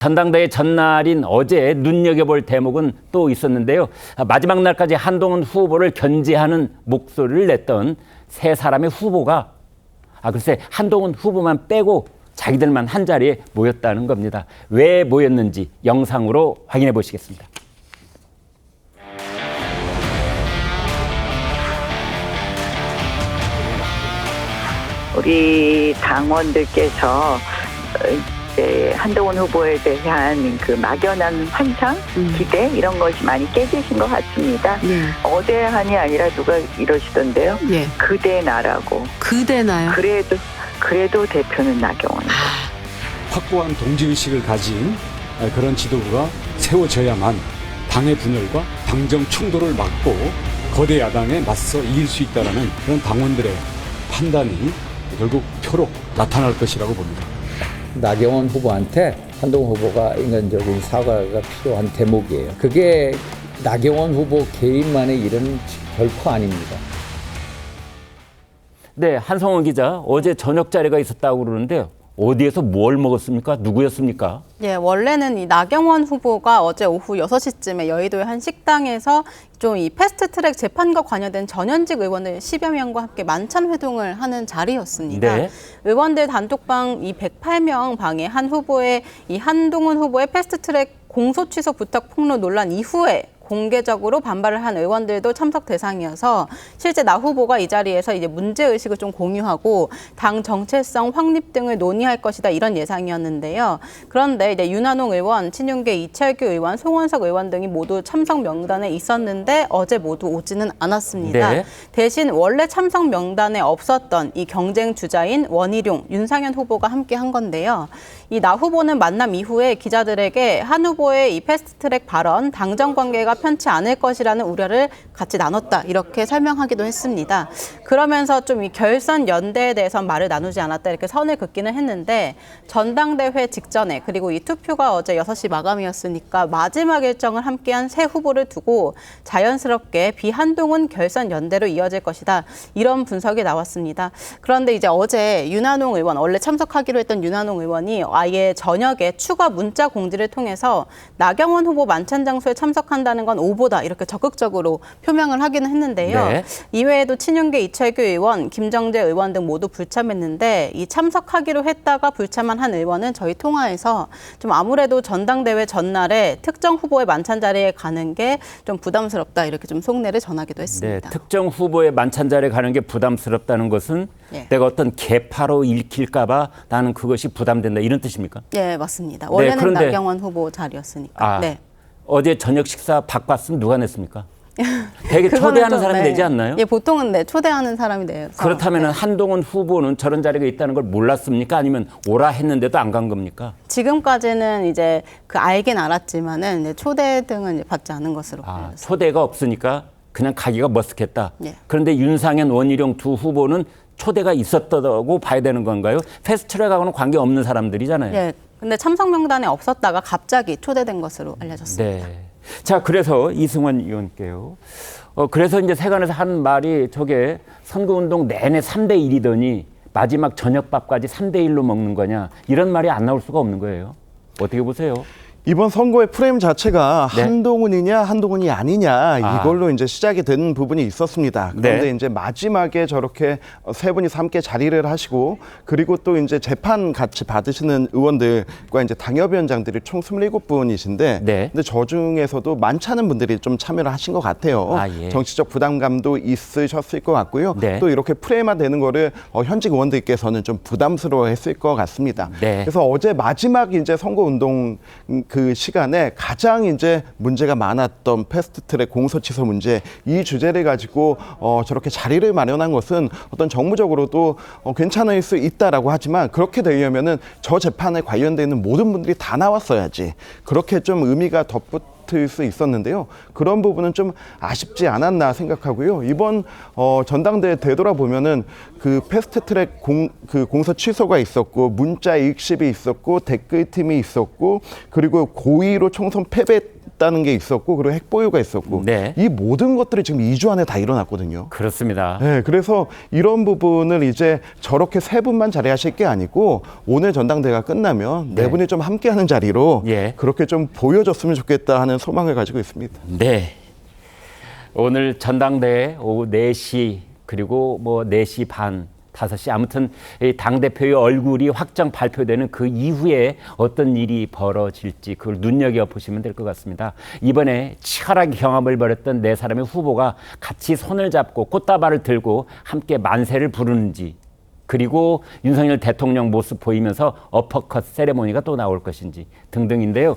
전당대회 전날인 어제 눈여겨볼 대목은 또 있었는데요. 마지막 날까지 한동훈 후보를 견제하는 목소리를 냈던 세 사람의 후보가 글쎄 한동훈 후보만 빼고 자기들만 한자리에 모였다는 겁니다. 왜 모였는지 영상으로 확인해 보시겠습니다. 우리 당원들께서 이제 한동훈 후보에 대한 그 막연한 환상, 기대 이런 것이 많이 깨지신 것 같습니다. 네. 어제 한이 아니라 누가 이러시던데요. 예. 그대 나라고. 그대나요? 그래도 대표는 나경원. 확고한 동지의식을 가진 그런 지도부가 세워져야만 당의 분열과 당정 충돌을 막고 거대 야당에 맞서 이길 수 있다는 그런 당원들의 판단이 결국 표로 나타날 것이라고 봅니다. 나경원 후보한테 한동훈 후보가 인간적인 사과가 필요한 대목이에요. 그게 나경원 후보 개인만의 일은 결코 아닙니다. 네, 한성원 기자, 어제 저녁 자리가 있었다고 그러는데요. 어디에서 뭘 먹었습니까? 누구였습니까? 예, 원래는 이 나경원 후보가 어제 오후 6시쯤에 여의도의 한 식당에서 좀 이 패스트트랙 재판과 관여된 전현직 의원들 10여 명과 함께 만찬 회동을 하는 자리였습니다. 네. 의원들 단톡방 이 108명 방에 한 후보의 이 한동훈 후보의 패스트트랙 공소 취소 부탁 폭로 논란 이후에 공개적으로 반발을 한 의원들도 참석 대상이어서 실제 나 후보가 이 자리에서 이제 문제의식을 좀 공유하고 당 정체성 확립 등을 논의할 것이다 이런 예상이었는데요. 그런데 이제 윤한홍 의원, 친윤계 이철규 의원, 송원석 의원 등이 모두 참석 명단에 있었는데 어제 모두 오지는 않았습니다. 네. 대신 원래 참석 명단에 없었던 이 경쟁 주자인 원희룡, 윤상현 후보가 함께 한 건데요. 이 나 후보는 만남 이후에 기자들에게 한 후보의 이 패스트트랙 발언, 당정 관계가 편치 않을 것이라는 우려를 같이 나눴다 이렇게 설명하기도 했습니다. 그러면서 좀 이 결선 연대에 대해서 말을 나누지 않았다 이렇게 선을 긋기는 했는데 전당대회 직전에 그리고 이 투표가 어제 6시 마감이었으니까 마지막 일정을 함께한 세 후보를 두고 자연스럽게 비한동훈 결선 연대로 이어질 것이다 이런 분석이 나왔습니다. 그런데 이제 어제 윤한홍 의원 원래 참석하기로 했던 윤한홍 의원이 아예 저녁에 추가 문자 공지를 통해서 나경원 후보 만찬 장소에 참석한다는 건 오보다 이렇게 적극적으로 표명을 하기는 했는데요. 네. 이외에도 친윤계 이철규 의원, 김정재 의원 등 모두 불참했는데 이 참석하기로 했다가 불참한 한 의원은 저희 통화에서 좀 아무래도 전당대회 전날에 특정 후보의 만찬 자리에 가는 게 좀 부담스럽다 이렇게 좀 속내를 전하기도 했습니다. 네, 특정 후보의 만찬 자리에 가는 게 부담스럽다는 것은 내가 어떤 개파로 읽힐까 봐 나는 그것이 부담된다 이런 뜻입니까? 네, 맞습니다. 원래는 그런데 나경원 후보 자리였으니까. 네. 어제 저녁 식사 바꿨으면 누가 냈습니까? 되게 초대하는 사람이 내지 않나요? 예, 보통은 초대하는 사람이 내서. 그렇다면 한동훈 후보는 저런 자리가 있다는 걸 몰랐습니까? 아니면 오라 했는데도 안 간 겁니까? 지금까지는 이제 알긴 알았지만은 이제 초대 등은 이제 받지 않은 것으로 알려졌습니다. 초대가 없으니까 그냥 가기가 머쓱했다. 네. 그런데 윤상현, 원희룡 두 후보는 초대가 있었다고 봐야 되는 건가요? 패스트트랙하고는 관계 없는 사람들이잖아요. 네. 근데 참석 명단에 없었다가 갑자기 초대된 것으로 알려졌습니다. 네. 자, 그래서 이승환 의원께요. 그래서 이제 세간에서 한 말이 저게 선거운동 내내 3대1이더니 마지막 저녁밥까지 3대1로 먹는 거냐 이런 말이 안 나올 수가 없는 거예요. 어떻게 보세요? 이번 선거의 프레임 자체가 네. 한동훈이냐 한동훈이 아니냐 이걸로 이제 시작이 된 부분이 있었습니다. 그런데 네. 이제 마지막에 저렇게 세 분이 함께 자리를 하시고 그리고 또 이제 재판 같이 받으시는 의원들과 이제 당협위원장들이 총 27분이신데 네. 근데 저 중에서도 많지 않은 분들이 좀 참여를 하신 것 같아요. 예. 정치적 부담감도 있으셨을 것 같고요. 네. 또 이렇게 프레임화되는 거를 현직 의원들께서는 좀 부담스러워했을 것 같습니다. 네. 그래서 어제 마지막 이제 선거운동 그 시간에 가장 이제 문제가 많았던 패스트트랙 공소 취소 문제 이 주제를 가지고 저렇게 자리를 마련한 것은 어떤 정무적으로도 괜찮을 수 있다라고 하지만 그렇게 되려면은 저 재판에 관련되는 모든 분들이 다 나왔어야지 그렇게 좀 의미가 덧붙을 수 있었는데요. 그런 부분은 좀 아쉽지 않았나 생각하고요. 이번 전당대회 되돌아보면은 그 패스트트랙 공소 취소가 있었고 문자 읽씹이 있었고 댓글팀이 있었고 그리고 고의로 총선 패배 있다는 게 있었고 그리고 핵보유가 있었고 네. 이 모든 것들이 지금 2주 안에 다 일어났거든요. 그렇습니다. 네, 그래서 이런 부분을 이제 저렇게 세 분만 자리하실 게 아니고 오늘 전당대회가 끝나면 네 분이 좀 함께하는 자리로 예. 그렇게 좀 보여줬으면 좋겠다 하는 소망을 가지고 있습니다. 네. 오늘 전당대회 오후 4시 그리고 뭐 4시 반, 5시 아무튼 이 당대표의 얼굴이 확정 발표되는 그 이후에 어떤 일이 벌어질지 그걸 눈여겨보시면 될 것 같습니다. 이번에 치열하게 경합을 벌였던 네 사람의 후보가 같이 손을 잡고 꽃다발을 들고 함께 만세를 부르는지 그리고 윤석열 대통령 모습 보이면서 어퍼컷 세레모니가 또 나올 것인지 등등인데요.